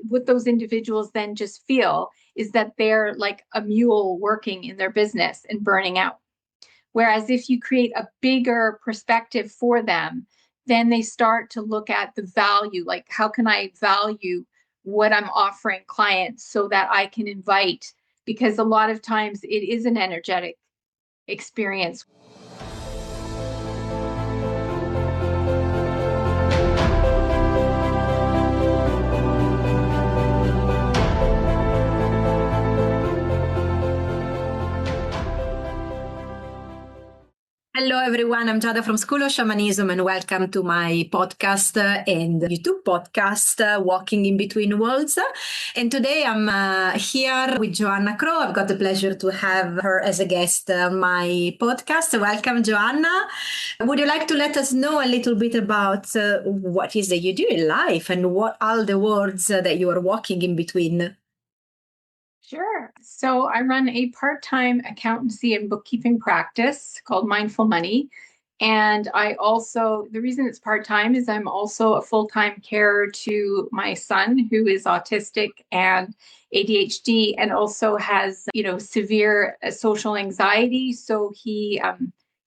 what those individuals then just feel is that they're like a mule working in their business and burning out. Whereas if you create a bigger perspective for them, then they start to look at the value, like how can I value what I'm offering clients so that I can invite, because a lot of times it is an energetic experience. Hello everyone, I'm Giada from School of Shamanism and welcome to my podcast and YouTube podcast, Walking in Between Worlds. And today I'm here with Joanna Crow. I've got the pleasure to have her as a guest on my podcast. Welcome, Joanna. Would you like to let us know a little bit about what is that you do in life and what are the worlds that you are walking in between? Sure. So I run a part-time accountancy and bookkeeping practice called Mindful Money. And the reason it's part-time is I'm also a full-time carer to my son who is autistic and ADHD and also has, severe social anxiety. So he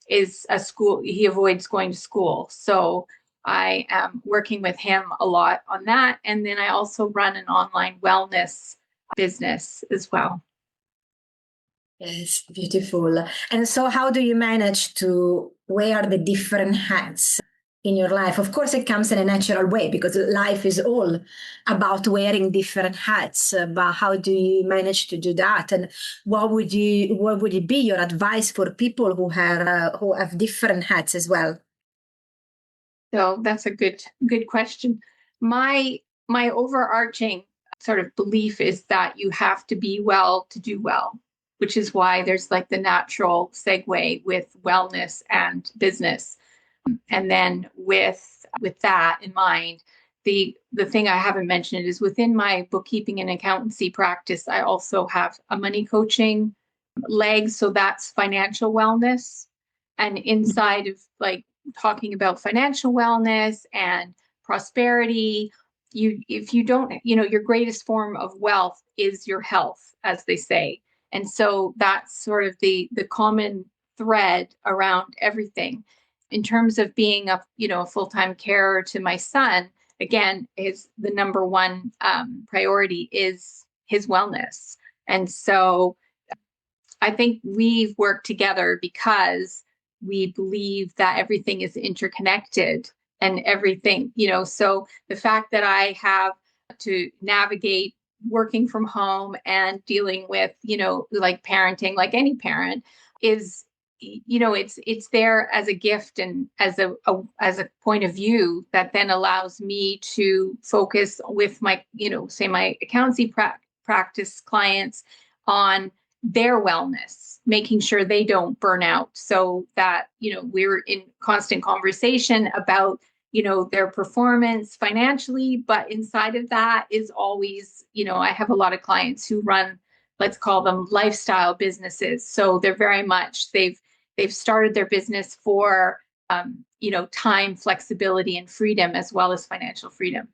he avoids going to school. So I am working with him a lot on that. And then I also run an online wellness business as well. Yes, beautiful. And so, how do you manage to wear the different hats in your life? Of course, it comes in a natural way because life is all about wearing different hats. But how do you manage to do that? And what would it be your advice for people who have different hats as well? So that's a good question. My overarching sort of belief is that you have to be well to do well, which is why there's like the natural segue with wellness and business. And then with that in mind, the thing I haven't mentioned is within my bookkeeping and accountancy practice, I also have a money coaching leg. So that's financial wellness. And inside of like talking about financial wellness and prosperity, if you don't, your greatest form of wealth is your health, as they say. And so that's sort of the common thread around everything. In terms of being a full-time carer to my son, again, the number one priority is his wellness. And so I think we've worked together because we believe that everything is interconnected and everything, so the fact that I have to navigate working from home and dealing with, like parenting, like any parent is, it's there as a gift and as a point of view that then allows me to focus with my, say my accountancy practice clients on their wellness, making sure they don't burn out, so that, we're in constant conversation about, their performance financially. But inside of that is always, I have a lot of clients who run, let's call them lifestyle businesses. So they're very much, they've started their business for, time, flexibility, and freedom, as well as financial freedom.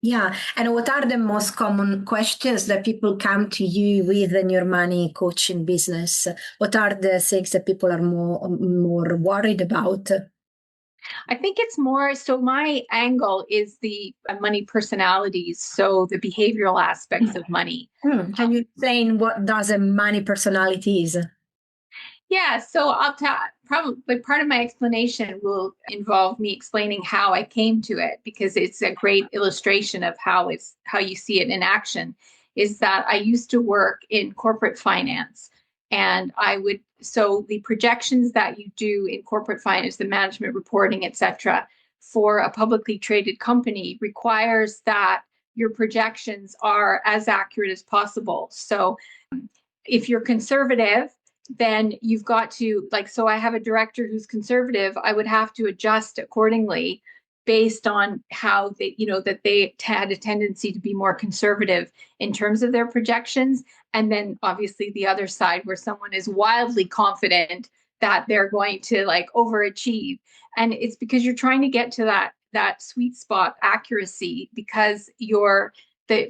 Yeah. And what are the most common questions that people come to you with in your money coaching business? What are the things that people are more worried about? I think it's more, so my angle is the money personalities, so the behavioral aspects of money. Can you explain what does a money personality is? Yeah, so I'll probably part of my explanation will involve me explaining how I came to it, because it's a great illustration of how you see it in action. Is that I used to work in corporate finance, and so the projections that you do in corporate finance, the management reporting, etc., for a publicly traded company requires that your projections are as accurate as possible. So if you're conservative, then you've got to, so I have a director who's conservative, I would have to adjust accordingly based on how they, that they had a tendency to be more conservative in terms of their projections. And then obviously the other side, where someone is wildly confident that they're going to overachieve. And it's because you're trying to get to that sweet spot accuracy, because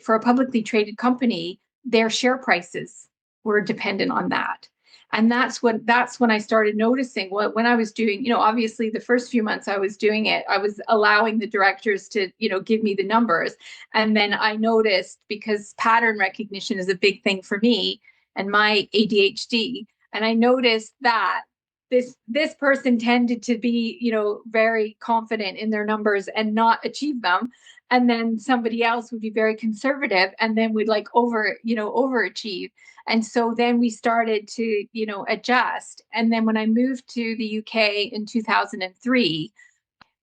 for a publicly traded company, their share prices were dependent on that. And that's when I started noticing when I was doing, obviously the first few months I was doing it, I was allowing the directors to, give me the numbers. And then I noticed, because pattern recognition is a big thing for me and my ADHD, and I noticed that this person tended to be, very confident in their numbers and not achieve them. And then somebody else would be very conservative and then would like overachieve. And so then we started to, adjust. And then when I moved to the UK in 2003,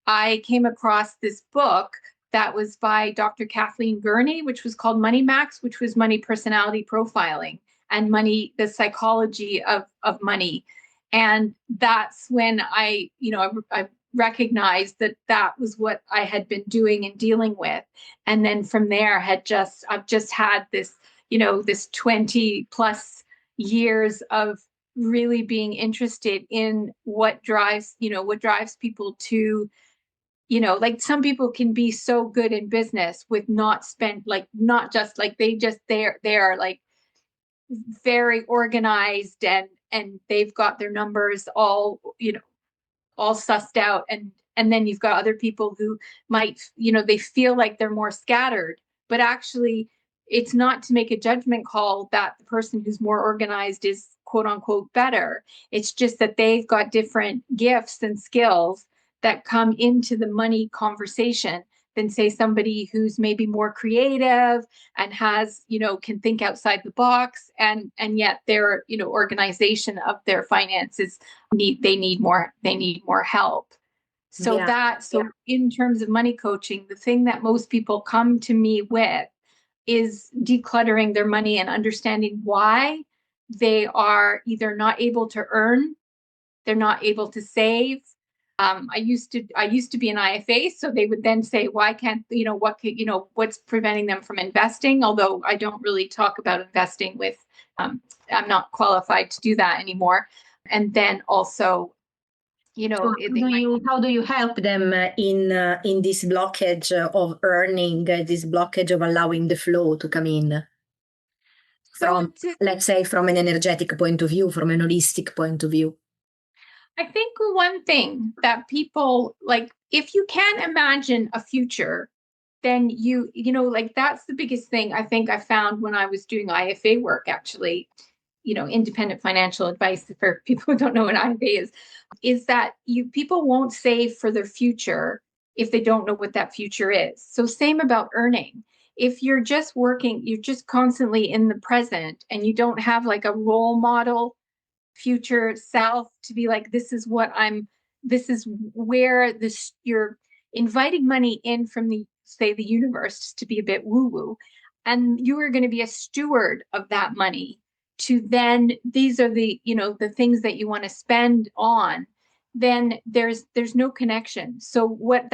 I came across this book that was by Dr. Kathleen Gurney, which was called Money Max, which was money personality profiling and money, the psychology of money. And that's when I recognized that was what I had been doing and dealing with. And then from there I've just had this, this 20 plus years of really being interested in what drives people to, like some people can be so good in business with not just like they're like very organized and they've got their numbers all, all sussed out. And then you've got other people who might, they feel like they're more scattered, but actually it's not to make a judgment call that the person who's more organized is quote unquote better. It's just that they've got different gifts and skills that come into the money conversation than say somebody who's maybe more creative and has, can think outside the box, and yet their, organization of their finances need more help. So in terms of money coaching, the thing that most people come to me with is decluttering their money and understanding why they are either not able to earn, they're not able to save. I used to be an IFA, so they would then say, why can't, what's preventing them from investing? Although I don't really talk about investing with, I'm not qualified to do that anymore. And then also, So how do you help them in this blockage of earning, this blockage of allowing the flow to come in? From, let's say, from an energetic point of view, from an holistic point of view. I think one thing that people like, if you can't imagine a future, then like that's the biggest thing I think I found when I was doing IFA work, actually, independent financial advice for people who don't know what IFA is that people won't save for their future if they don't know what that future is. So same about earning. If you're just working, you're just constantly in the present and you don't have like a role model future self to be like, this is where you're inviting money in from the universe, to be a bit woo woo, and you are going to be a steward of that money to then these are the the things that you want to spend on, then there's no connection. So what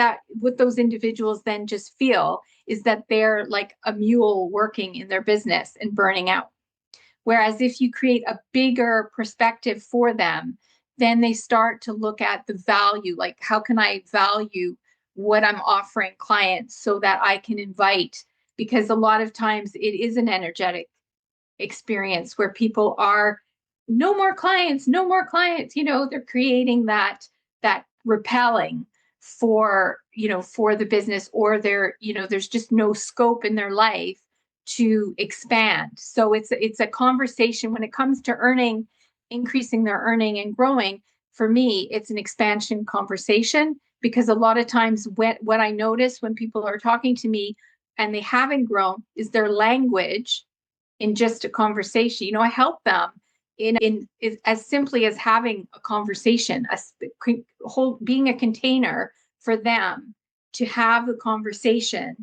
those individuals then just feel is that they're like a mule working in their business and burning out. Whereas if you create a bigger perspective for them, then they start to look at the value, like how can I value what I'm offering clients so that I can invite, because a lot of times it is an energetic experience where people are no more clients, they're creating that repelling for, for the business, or there's just no scope in their life to expand. So it's a conversation when it comes to earning, increasing their earning and growing. For me, it's an expansion conversation, because a lot of times what I notice when people are talking to me and they haven't grown is their language in just a conversation. I help them in as simply as having a conversation, being a container for them to have the conversation.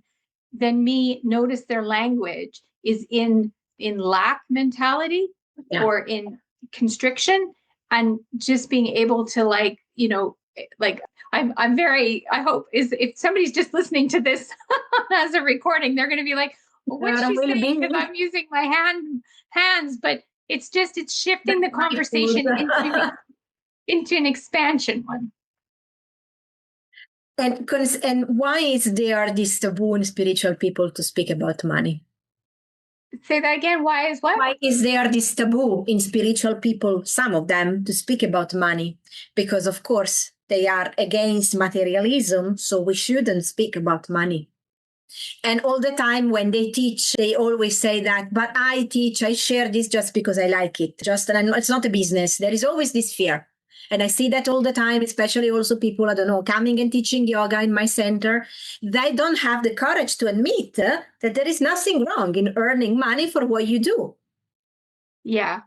Then me notice their language is in lack mentality, or in constriction, and just being able to like I'm very, I hope is if somebody's just listening to this as a recording, they're going to be like, well, what's she saying? Because I'm using my hands, but it's shifting the conversation into an expansion one. And why is there this taboo in spiritual people to speak about money? Say that again. Why is what? Why is there this taboo in spiritual people, some of them, to speak about money? Because, of course, they are against materialism, so we shouldn't speak about money. And all the time when they teach, they always say that, but I teach, I share this just because I like it. It's not a business. There is always this fear. And I see that all the time, especially also people, I don't know, coming and teaching yoga in my center. They don't have the courage to admit that there is nothing wrong in earning money for what you do. Yeah.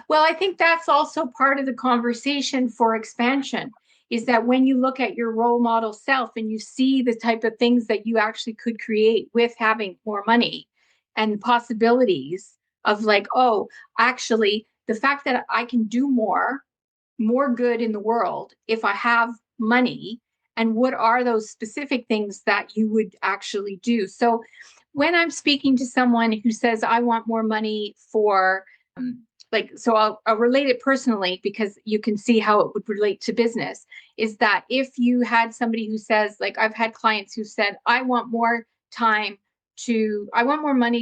Well, I think that's also part of the conversation for expansion, is that when you look at your role model self and you see the type of things that you actually could create with having more money and possibilities of like, oh, actually, the fact that I can do more good in the world if I have money, and what are those specific things that you would actually do? So when I'm speaking to someone who says, I want more money for, so I'll relate it personally because you can see how it would relate to business, is that if you had somebody who says, like, I've had clients who said, I want more money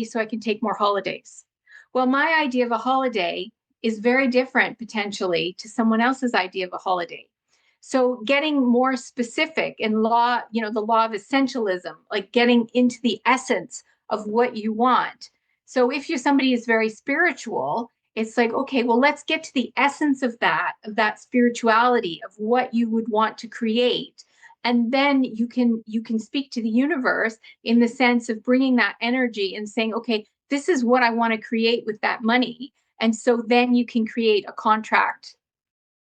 so I can take more holidays. Well, my idea of a holiday is very different potentially to someone else's idea of a holiday. So getting more specific in the law of essentialism, like getting into the essence of what you want. So if somebody is very spiritual, it's like, okay, well, let's get to the essence of that spirituality, of what you would want to create. And then you can speak to the universe in the sense of bringing that energy and saying, okay, this is what I want to create with that money. And so then you can create a contract,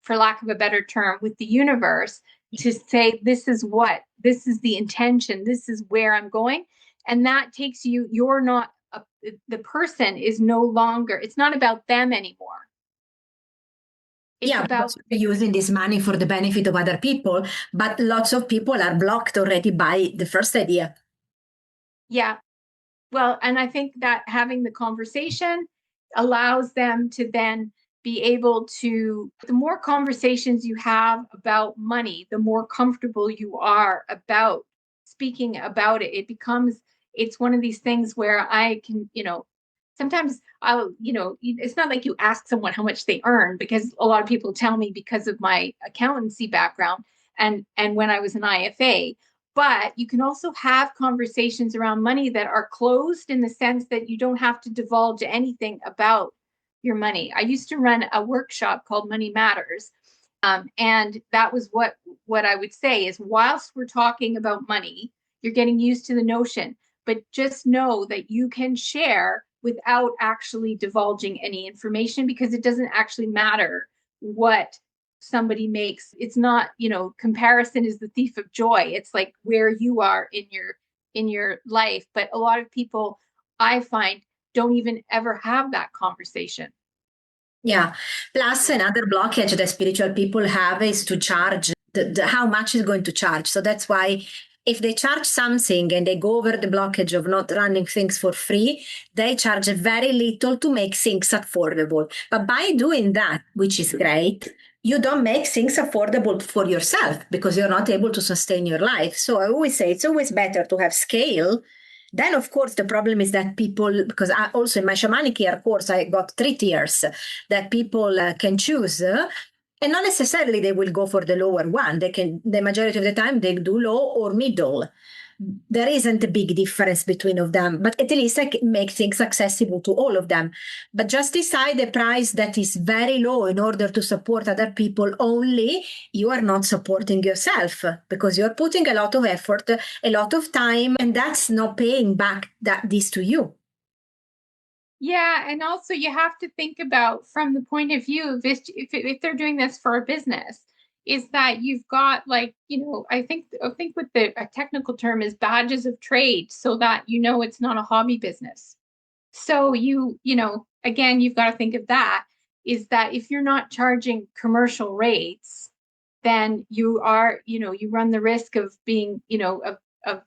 for lack of a better term, with the universe to say, this is the intention, this is where I'm going. And that takes you, the person is no longer, it's not about them anymore. It's about using this money for the benefit of other people, but lots of people are blocked already by the first idea. Yeah. Well, and I think that having the conversation allows them to then be able to, the more conversations you have about money, the more comfortable you are about speaking about it. It's one of these things where I can, sometimes it's not like you ask someone how much they earn, because a lot of people tell me because of my accountancy background and when I was an IFA. But you can also have conversations around money that are closed in the sense that you don't have to divulge anything about your money. I used to run a workshop called Money Matters. And that was what I would say is, whilst we're talking about money, you're getting used to the notion, but just know that you can share without actually divulging any information, because it doesn't actually matter what somebody makes. It's not, comparison is the thief of joy. It's like where you are in your life. But a lot of people, I find, don't even ever have that conversation. Yeah. Plus, another blockage that spiritual people have is to charge how much is going to charge. So that's why if they charge something and they go over the blockage of not running things for free, they charge very little to make things affordable. But by doing that, which is great, you don't make things affordable for yourself because you're not able to sustain your life. So I always say it's always better to have scale. Then, of course, the problem is that people, because I also in my shamanic year course, I got 3 tiers that people can choose. And not necessarily they will go for the lower one. The majority of the time, they do low or middle. There isn't a big difference between of them, but at least I can make things accessible to all of them. But just decide a price that is very low in order to support other people only. You are not supporting yourself because you're putting a lot of effort, a lot of time, and that's not paying back this to you. Yeah, and also you have to think about from the point of view of if they're doing this for a business, is that you've got, like, I think what the technical term is, badges of trade, so that it's not a hobby business. So again, you've got to think of that, is that if you're not charging commercial rates, then you run the risk of being, of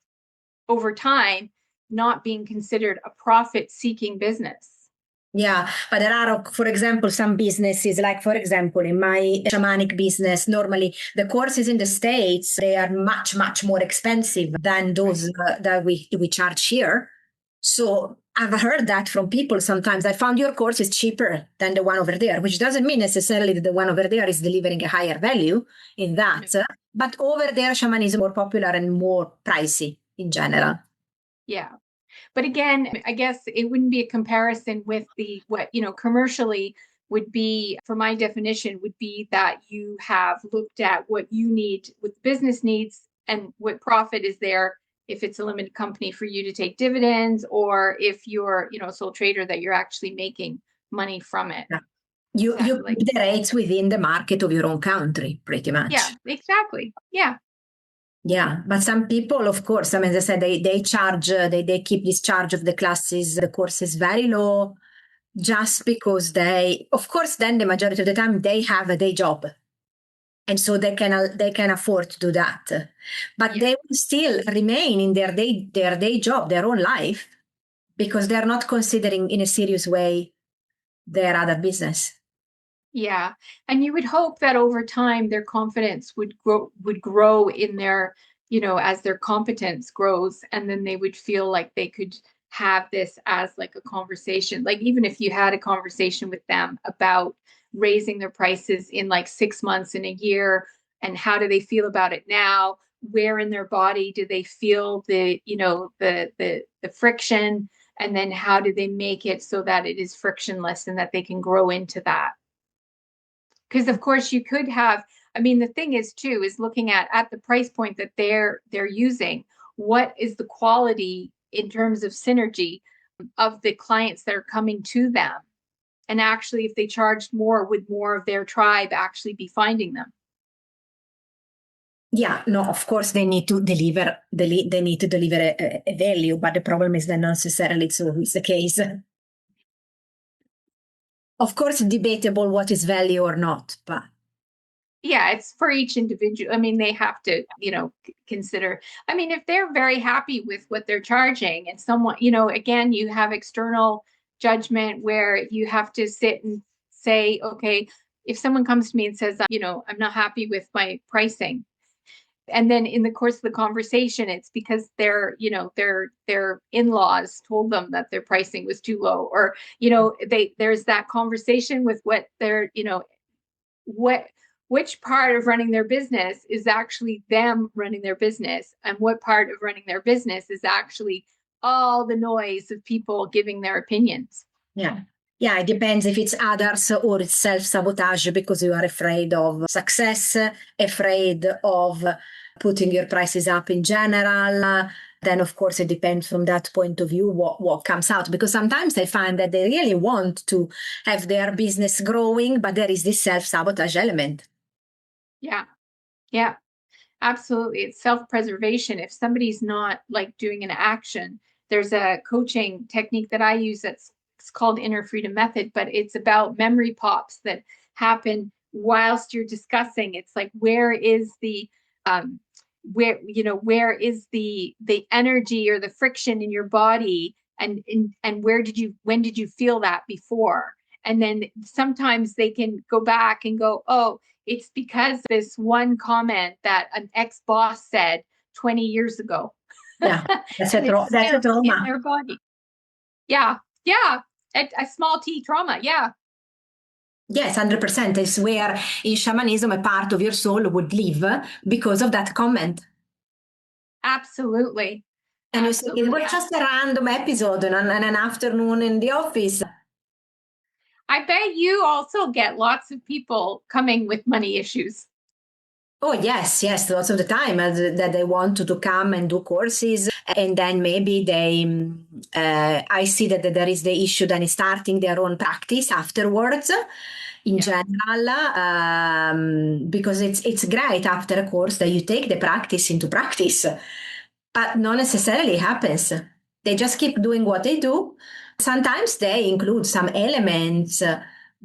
over time not being considered a profit-seeking business. Yeah, but there are, for example, some businesses, like for example, in my shamanic business, normally the courses in the States, they are much, much more expensive than those that we charge here. So I've heard that from people sometimes. I found your course is cheaper than the one over there, which doesn't mean necessarily that the one over there is delivering a higher value in that. But over there, shamanism is more popular and more pricey in general. Yeah. But again, I guess it wouldn't be a comparison with what, commercially would be, for my definition, would be that you have looked at what you need, what the business needs, and what profit is there if it's a limited company for you to take dividends, or if you're, a sole trader, that you're actually making money from it. Yeah. You keep the rates within the market of your own country, pretty much. Yeah, exactly. Yeah. Yeah, but some people, of course, I mean, as I said, they charge, they keep this charge of the classes, the courses very low, just because of course, then the majority of the time they have a day job, and so they can afford to do that, but they will still remain in their day job, their own life, because they're not considering in a serious way their other business. Yeah. And you would hope that over time their confidence would grow in their, as their competence grows, and then they would feel like they could have this as like a conversation. Like even if you had a conversation with them about raising their prices in like 6 months, in a year, and how do they feel about it now? Where in their body do they feel the friction? And then how do they make it so that it is frictionless and that they can grow into that? Because of course you could have, I mean, the thing is too, is looking at the price point that they're using, what is the quality in terms of synergy of the clients that are coming to them? And actually, if they charged more, would more of their tribe actually be finding them? Yeah, no, of course they need to deliver, they need to deliver a value, but the problem is that not necessarily it's always the case. Of course, debatable what is value or not, but Yeah, it's for each individual. I mean, they have to, consider. I mean, if they're very happy with what they're charging, and someone, again, you have external judgment where you have to sit and say, okay, if someone comes to me and says, I'm not happy with my pricing, and then in the course of the conversation, it's because their in-laws told them that their pricing was too low, or there's that conversation with what they're, which part of running their business is actually them running their business, and what part of running their business is actually all the noise of people giving their opinions. yeah. Yeah, it depends if it's others or it's self-sabotage because you are afraid of success, afraid of putting your prices up in general. Then, of course, it depends from that point of view what comes out. Because sometimes I find that they really want to have their business growing, but there is this self-sabotage element. Yeah. Yeah. Absolutely. It's self-preservation. If somebody's not like doing an action, there's a coaching technique that I use it's called Inner Freedom Method, but it's about memory pops that happen whilst you're discussing. It's like, where is the where is the energy or the friction in your body, and when did you feel that before? And then sometimes they can go back and go, oh, it's because this one comment that an ex-boss said 20 years ago. Yeah, that's And it's a trauma. in their body. Yeah, yeah, a small t trauma. Yeah. Yes, 100%. It's where in shamanism a part of your soul would leave because of that comment. Absolutely. And you said it was just a random episode on an afternoon in the office. I bet you also get lots of people coming with money issues. Oh, yes, yes, lots of the time that they want to come and do courses. And then maybe I see that there is the issue then starting their own practice afterwards in general, because it's great after a course that you take the practice into practice, but not necessarily happens. They just keep doing what they do. Sometimes they include some elements,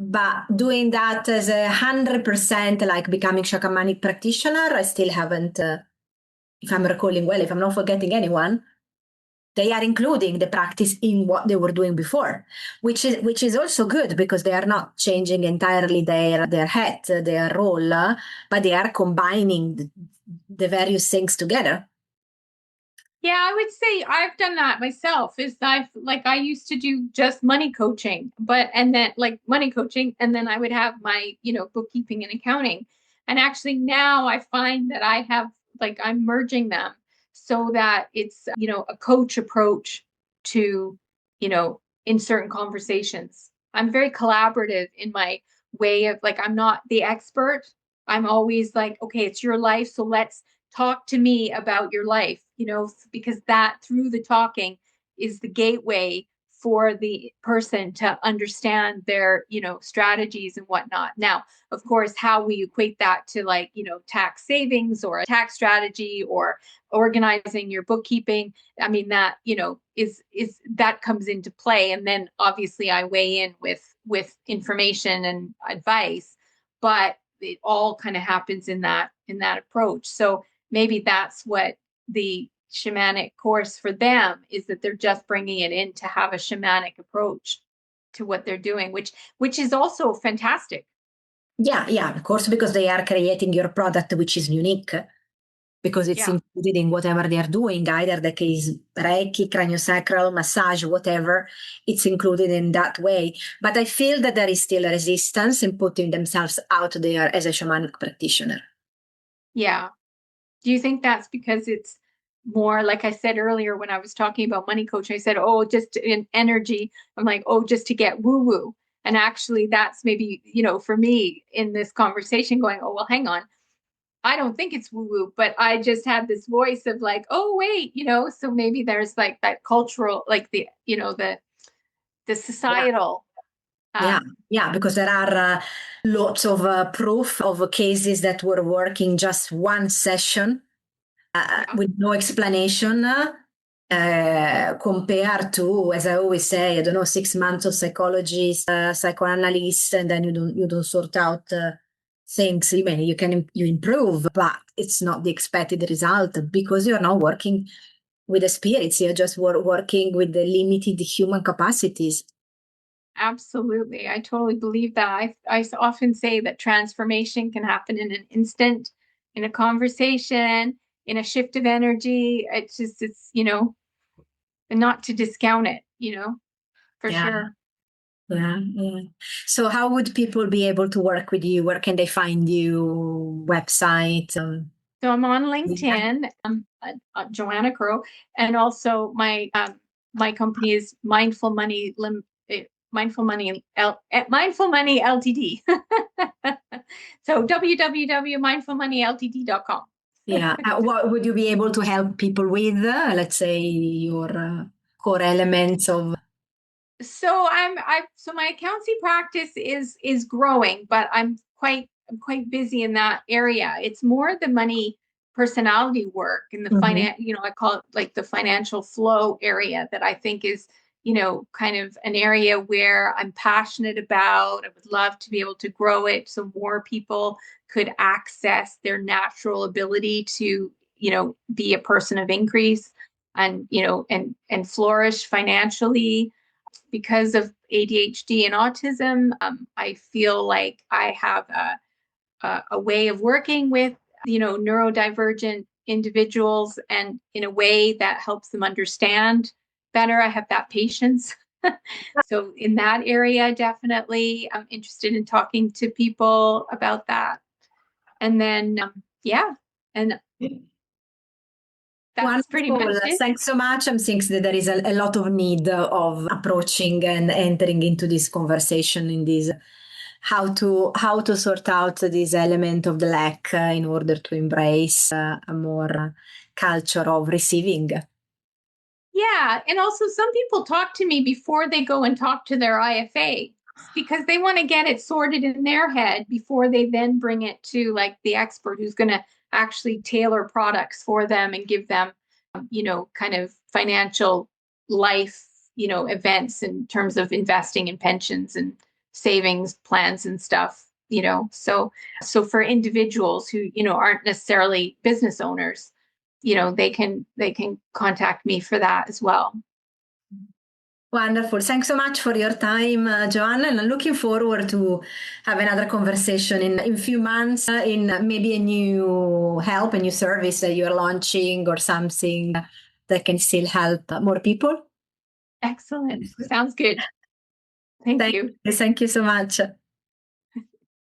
but doing that as 100% like becoming shamanic practitioner, I still haven't, if I'm recalling well, if I'm not forgetting anyone. they are including the practice in what they were doing before, which is also good because they are not changing entirely their head, their role, but they are combining the various things together. Yeah, I would say I've done that myself. I used to do just money coaching, and then like money coaching, and then I would have my, bookkeeping and accounting. And actually now I find that I'm merging them so that it's, a coach approach to, in certain conversations. I'm very collaborative in my way of, like, I'm not the expert. I'm always like, okay, it's your life, so let's talk to me about your life, because that, through the talking, is the gateway for the person to understand their, strategies and whatnot. Now, of course, how we equate that to, like, tax savings or a tax strategy or organizing your bookkeeping, I mean, that, is that comes into play. And then obviously I weigh in with information and advice, but it all kind of happens in that approach. So maybe that's what the shamanic course for them is, that they're just bringing it in to have a shamanic approach to what they're doing, which is also fantastic. Yeah, of course, because they are creating your product, which is unique, because it's included in whatever they are doing, either the case Reiki, craniosacral, massage, whatever, it's included in that way. But I feel that there is still a resistance in putting themselves out there as a shamanic practitioner. Yeah. Do you think that's because it's more, like I said earlier when I was talking about money coaching, I said, oh, just in energy. I'm like, oh, just to get woo woo. And actually that's maybe, for me in this conversation going, oh, well, hang on. I don't think it's woo woo, but I just had this voice of like, oh, wait, so maybe there's like that cultural, like the societal. Yeah, because there are lots of proof of cases that were working just one session with no explanation, compared to, as I always say, I don't know, 6 months of psychologist, psychoanalyst, and then you don't sort out things. You improve, but it's not the expected result because you're not working with the spirits. You're just working with the limited human capacities. Absolutely. I totally believe that. I often say that transformation can happen in an instant, in a conversation, in a shift of energy. It's, and not to discount it, for sure. Yeah. So how would people be able to work with you? Where can they find you? Website? So I'm on LinkedIn, Joanna Crow, and also my company is Mindful Money Mindful Money Ltd. So www.mindfulmoneyltd.com. Yeah. What would you be able to help people with? Let's say your core elements of. So so my accountancy practice is growing, but I'm quite busy in that area. It's more the money personality work and the finance, I call it like the financial flow area that I think is, kind of an area where I'm passionate about. I would love to be able to grow it so more people could access their natural ability to, be a person of increase and, and flourish financially. Because of ADHD and autism, I feel like I have a way of working with, neurodivergent individuals, and in a way that helps them understand better. I have that patience. So in that area, definitely I'm interested in talking to people about that. And then, and that's pretty Wonderful. much it. Thanks so much. I'm thinking that there is a lot of need of approaching and entering into this conversation in this how to sort out this element of the lack in order to embrace a more culture of receiving. Yeah. And also, some people talk to me before they go and talk to their IFA because they want to get it sorted in their head before they then bring it to, like, the expert who's going to actually tailor products for them and give them, kind of financial life, events in terms of investing in pensions and savings plans and stuff. So for individuals who, aren't necessarily business owners, they can contact me for that as well. Wonderful. Thanks so much for your time, Joanna. And I'm looking forward to have another conversation in a few months in maybe a new help, a new service that you're launching or something that can still help more people. Excellent. Sounds good. Thank you. Thank you so much.